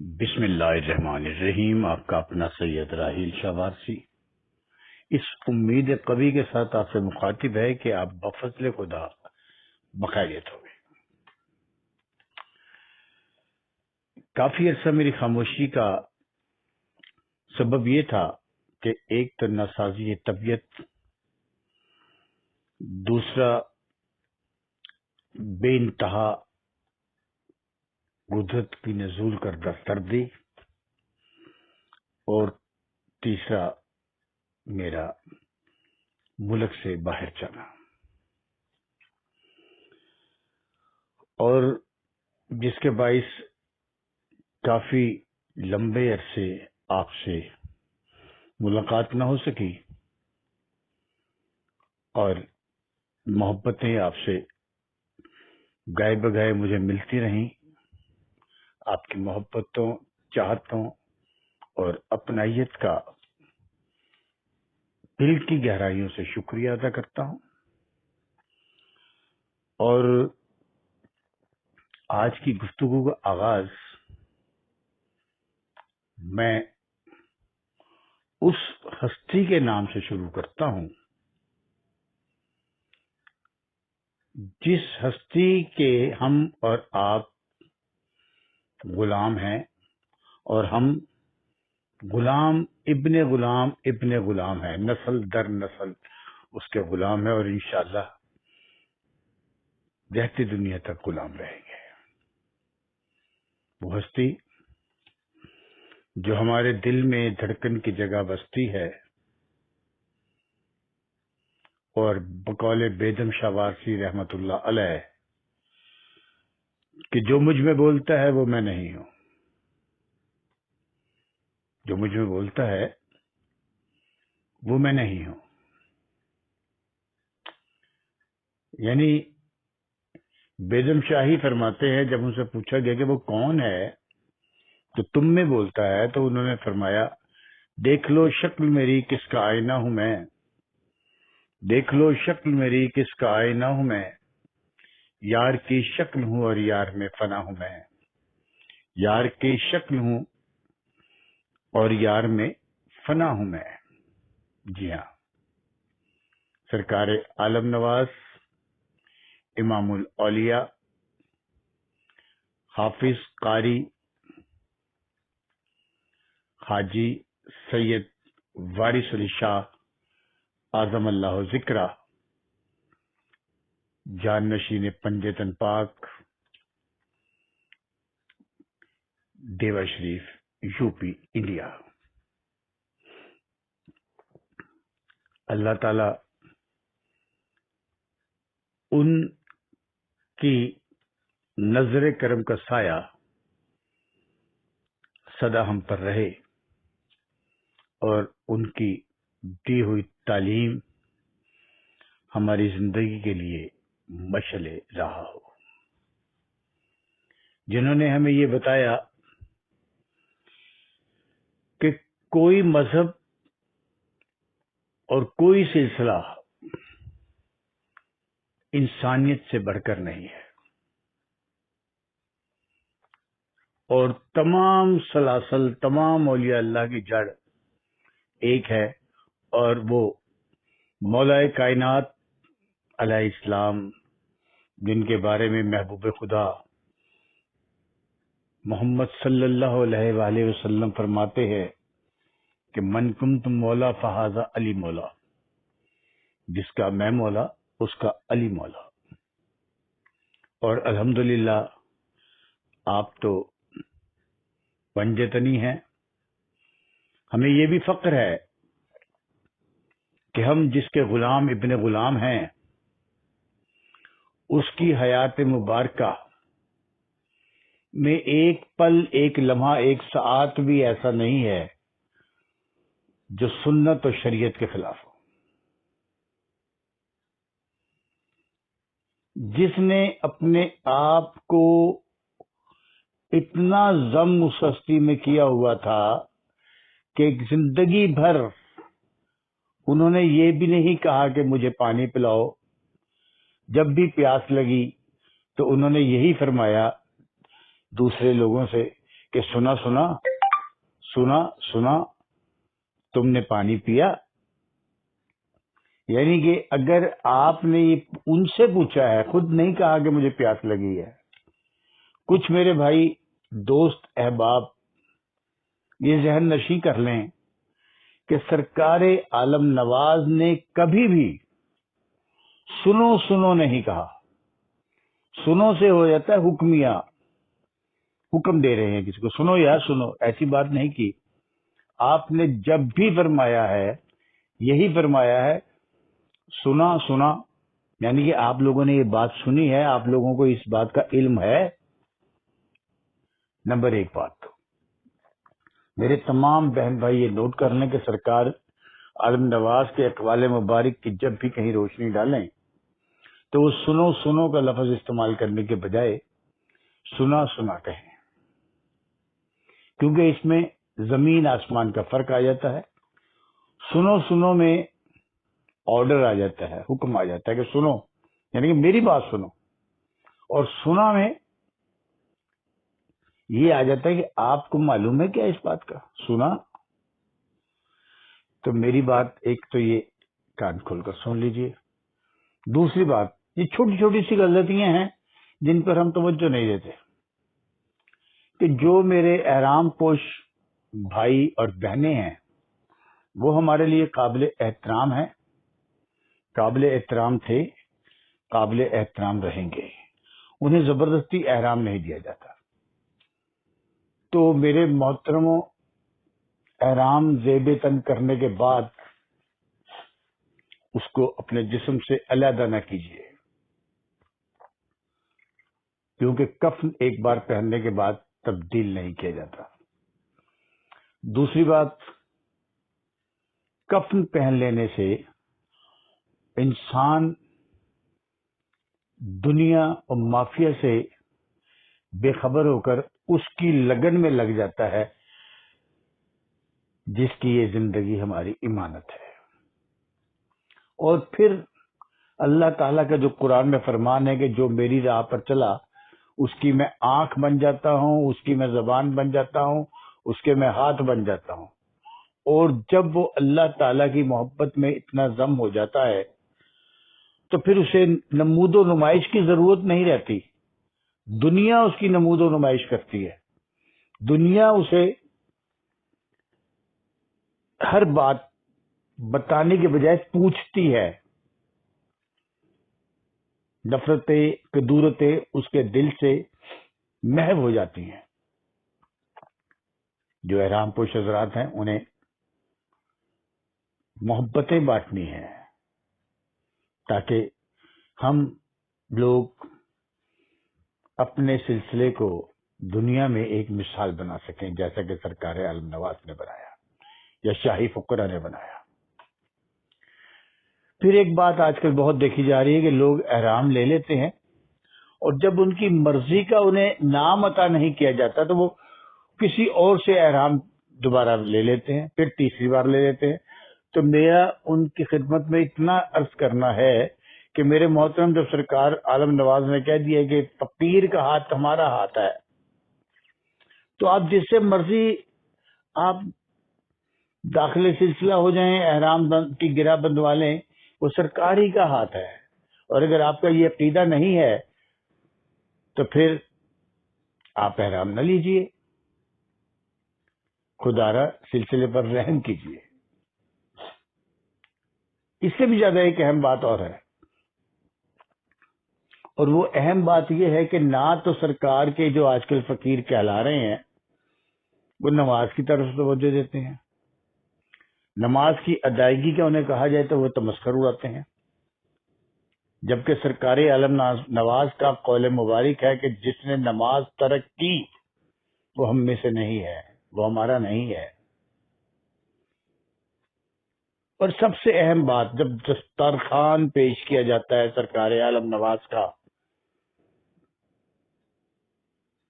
بسم اللہ الرحمن الرحیم۔ آپ کا اپنا سید راحیل شاہ وارسی اس امید قوی کے ساتھ آپ سے مخاطب ہے کہ آپ بفضل خدا بخیریت ہوں گے۔ کافی عرصہ میری خاموشی کا سبب یہ تھا کہ ایک تو ناسازی طبیعت، دوسرا بے انتہا قدرت کی نزول کردہ سردی، اور تیسرا میرا ملک سے باہر جانا، اور جس کے باعث کافی لمبے عرصے آپ سے ملاقات نہ ہو سکی، اور محبتیں آپ سے گائے بگائے مجھے ملتی رہیں۔ آپ کی محبتوں، چاہتوں اور اپنائیت کا دل کی گہرائیوں سے شکریہ ادا کرتا ہوں۔ اور آج کی گفتگو کا آغاز میں اس ہستی کے نام سے شروع کرتا ہوں جس ہستی کے ہم اور آپ غلام ہیں، اور ہم غلام ابن غلام ابن غلام ہیں، نسل در نسل اس کے غلام ہیں، اور انشاءاللہ رہتی دنیا تک غلام رہیں گے۔ وہ ہستی جو ہمارے دل میں دھڑکن کی جگہ بستی ہے، اور بقول بیدم شاہ وارسی رحمت اللہ علیہ کہ جو مجھ میں بولتا ہے وہ میں نہیں ہوں، جو مجھ میں بولتا ہے وہ میں نہیں ہوں۔ یعنی بیدم شاہی فرماتے ہیں، جب ان سے پوچھا گیا کہ وہ کون ہے تو تم میں بولتا ہے، تو انہوں نے فرمایا، دیکھ لو شکل میری کس کا آئینہ ہوں میں، دیکھ لو شکل میری کس کا آئینہ ہوں میں، یار کی شکل ہوں اور یار میں فنا ہوں میں، یار کی شکل ہوں اور یار میں فنا ہوں میں۔ جی ہاں، سرکار عالم نواز امام الاولیاء حافظ قاری حاجی سید وارث علی شاہ اعظم اللہ ذکرہ جان نشین پنجتن پاک دیوا شریف یو پی انڈیا، اللہ تعالی ان کی نظر کرم کا سایہ سدا ہم پر رہے، اور ان کی دی ہوئی تعلیم ہماری زندگی کے لیے مشعل راہ ہو، جنہوں نے ہمیں یہ بتایا کہ کوئی مذہب اور کوئی سلسلہ انسانیت سے بڑھ کر نہیں ہے، اور تمام سلاسل، تمام اولیاء اللہ کی جڑ ایک ہے، اور وہ مولا کائنات علیہ السلام، جن کے بارے میں محبوب خدا محمد صلی اللہ علیہ وآلہ وسلم فرماتے ہیں کہ من کنت مولا فہذا علی مولا، جس کا میں مولا اس کا علی مولا۔ اور الحمدللہ آپ تو پنجتنی ہیں، ہمیں یہ بھی فخر ہے کہ ہم جس کے غلام ابن غلام ہیں، اس کی حیات مبارکہ میں ایک پل، ایک لمحہ، ایک ساعت بھی ایسا نہیں ہے جو سنت و شریعت کے خلاف ہو۔ جس نے اپنے آپ کو اتنا ضم اس ہستی میں کیا ہوا تھا کہ زندگی بھر انہوں نے یہ بھی نہیں کہا کہ مجھے پانی پلاؤ، جب بھی پیاس لگی تو انہوں نے یہی فرمایا دوسرے لوگوں سے کہ سنا سنا سنا سنا تم نے پانی پیا. یعنی کہ اگر آپ نے یہ ان سے پوچھا ہے، خود نہیں کہا کہ مجھے پیاس لگی ہے. کچھ میرے بھائی دوست احباب یہ ذہن نشی کر لیں کہ سرکار عالم نواز نے کبھی بھی سنو سنو نہیں کہا. سنو سے ہو جاتا ہے حکمیہ، حکم دے رہے ہیں کسی کو، سنو یا سنو، ایسی بات نہیں کی. آپ نے جب بھی فرمایا ہے یہی فرمایا ہے، سنا سنا. یعنی کہ آپ لوگوں نے یہ بات سنی ہے، آپ لوگوں کو اس بات کا علم ہے. نمبر ایک بات میرے تمام بہن بھائی یہ نوٹ کر لیں کہ سرکار عالم نواز کے اقوال مبارک کی جب بھی کہیں روشنی ڈالیں تو وہ سنو سنو کا لفظ استعمال کرنے کے بجائے سنا سنا کہیں، کیونکہ اس میں زمین آسمان کا فرق آ جاتا ہے. سنو سنو میں آرڈر آ جاتا ہے، حکم آ جاتا ہے کہ سنو، یعنی کہ میری بات سنو. اور سنا میں یہ آ جاتا ہے کہ آپ کو معلوم ہے کیا اس بات کا، سنا تو میری بات ایک تو یہ کان کھول کر سن لیجئے. دوسری بات، یہ چھوٹی چھوٹی سی غلطیاں ہیں جن پر ہم توجہ نہیں دیتے، کہ جو میرے احرام پوش بھائی اور بہنیں ہیں وہ ہمارے لیے قابل احترام ہیں، قابل احترام تھے، قابل احترام رہیں گے. انہیں زبردستی احرام نہیں دیا جاتا. تو میرے محترموں، احرام زیب تن کرنے کے بعد اس کو اپنے جسم سے علیحدہ نہ کیجیے، کیونکہ کفن ایک بار پہننے کے بعد تبدیل نہیں کیا جاتا. دوسری بات، کفن پہن لینے سے انسان دنیا اور مافیا سے بے خبر ہو کر اس کی لگن میں لگ جاتا ہے جس کی یہ زندگی ہماری امانت ہے. اور پھر اللہ تعالیٰ کا جو قرآن میں فرمان ہے کہ جو میری راہ پر چلا اس کی میں آنکھ بن جاتا ہوں، اس کی میں زبان بن جاتا ہوں، اس کے میں ہاتھ بن جاتا ہوں. اور جب وہ اللہ تعالیٰ کی محبت میں اتنا ضم ہو جاتا ہے تو پھر اسے نمود و نمائش کی ضرورت نہیں رہتی. دنیا اس کی نمود و نمائش کرتی ہے. دنیا اسے ہر بات بتانے کے بجائے پوچھتی ہے. نفرتیں، کدورتیں اس کے دل سے محو ہو جاتی ہیں. جو احرام پوش حضرات ہیں انہیں محبتیں بانٹنی ہیں تاکہ ہم لوگ اپنے سلسلے کو دنیا میں ایک مثال بنا سکیں، جیسا کہ سرکار عالم نواز نے بنایا یا شاہی فقراء نے بنایا. پھر ایک بات آج کل بہت دیکھی جا رہی ہے کہ لوگ احرام لے لیتے ہیں اور جب ان کی مرضی کا انہیں نام عطا نہیں کیا جاتا تو وہ کسی اور سے احرام دوبارہ لے لیتے ہیں، پھر تیسری بار لے لیتے ہیں. تو میرا ان کی خدمت میں اتنا عرض کرنا ہے کہ میرے محترم، جب سرکار عالم نواز نے کہہ دیا کہ فقیر کا ہاتھ ہمارا ہاتھ ہے، تو آپ جس سے مرضی آپ داخل سلسلہ ہو جائیں، احرام کی گرہ بندوا لیں، وہ سرکار ہی کا ہاتھ ہے. اور اگر آپ کا یہ عقیدہ نہیں ہے تو پھر آپ احرام نہ لیجئے، خدا را سلسلے پر رحم کیجئے. اس سے بھی زیادہ ایک اہم بات اور ہے، اور وہ اہم بات یہ ہے کہ نہ تو سرکار کے جو آج کل فقیر کہلا رہے ہیں وہ نماز کی طرف توجہ دیتے ہیں. نماز کی ادائیگی کا انہیں کہا جائے تو وہ تمسخر اڑاتے ہیں، جبکہ سرکار عالم نواز کا قول مبارک ہے کہ جس نے نماز ترک کی وہ ہم میں سے نہیں ہے، وہ ہمارا نہیں ہے. اور سب سے اہم بات، جب دسترخوان پیش کیا جاتا ہے سرکار عالم نواز کا،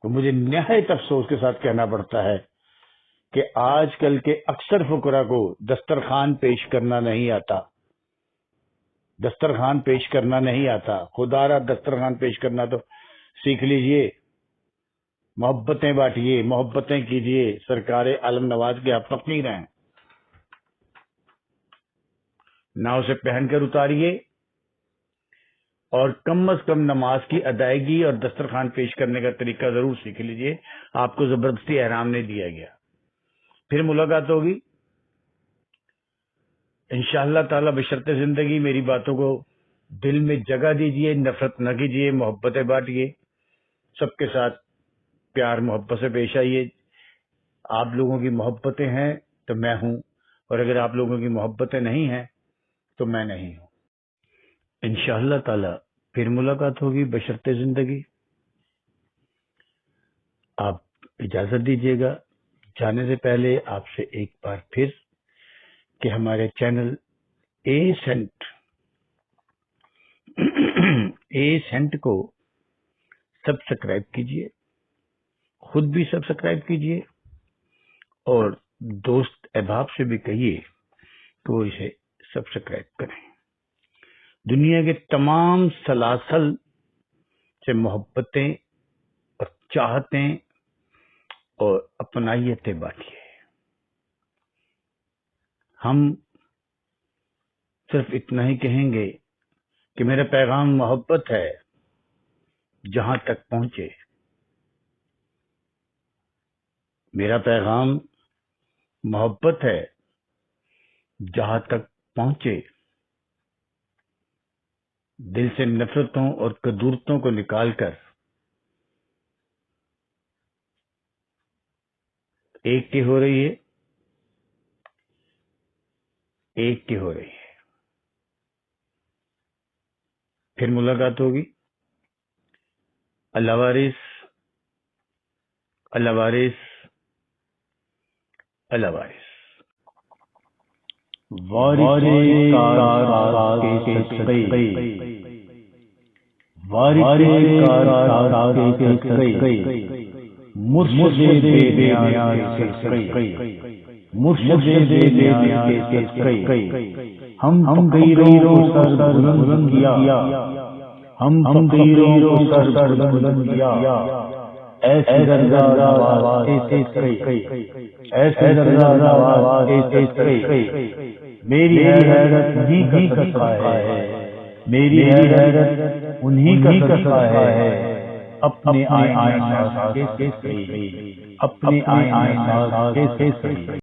تو مجھے نہایت افسوس کے ساتھ کہنا پڑتا ہے کہ آج کل کے اکثر فقراء کو دسترخوان پیش کرنا نہیں آتا. دسترخوان پیش کرنا نہیں آتا. خدا را دسترخوان پیش کرنا تو سیکھ لیجئے. محبتیں بانٹیے، محبتیں کیجیے، سرکار عالم نواز کے آپ فقیر ہیں، نہ اسے پہن کر اتاریے، اور کم از کم نماز کی ادائیگی اور دسترخوان پیش کرنے کا طریقہ ضرور سیکھ لیجیے، آپ کو زبردستی احرام نہیں دیا گیا۔ پھر ملاقات ہوگی انشاءاللہ تعالی بشرط زندگی۔ میری باتوں کو دل میں جگہ دیجیے، نفرت نہ کیجیے، محبتیں بانٹیے، سب کے ساتھ پیار محبت سے پیش آئیے۔ آپ لوگوں کی محبتیں ہیں تو میں ہوں، اور اگر آپ لوگوں کی محبتیں نہیں ہیں تو میں نہیں ہوں۔ انشاءاللہ تعالی پھر ملاقات ہوگی بشرط زندگی۔ آپ اجازت دیجیے گا جانے سے پہلے آپ سے ایک بار پھر کہ ہمارے چینل اے سینٹ کو سبسکرائب کیجیے، خود بھی سبسکرائب کیجیے، اور دوست احباب سے بھی کہیے کہ وہ اسے سبسکرائب کریں۔ دنیا کے تمام سلاسل سے محبتیں اور چاہتیں اور اپنائیتیں بانٹیے۔ ہم صرف اتنا ہی کہیں گے کہ میرا پیغام محبت ہے، جہاں تک پہنچے۔ میرا پیغام محبت ہے، جہاں تک پہنچے۔ دل سے نفرتوں اور کدورتوں کو نکال کر ایک کی ہو رہی ہے، ایک کی ہو رہی ہے۔ پھر ملاقات ہوگی۔ اللہ وارث، اللہ وارث، اللہ وارث۔ وارث کار کے صدقے، وارث کار کے صدقے، مرشد بے نیاز کے صدقے، مرشد بے نیاز کے صدقے، ہم فقیروں کو سر بلند کیا، ہم فقیروں کو سر بلند کیا، ایسے درگاہ نواز کے صدقے، ایسے درگاہ نواز کے صدقے۔ میری حیرت انہی کا صدقہ ہے، میری حیرت انہی کا صدقہ ہے، اپنے آئین ساز کے صدقے، اپنے آئین ساز کے صدقے۔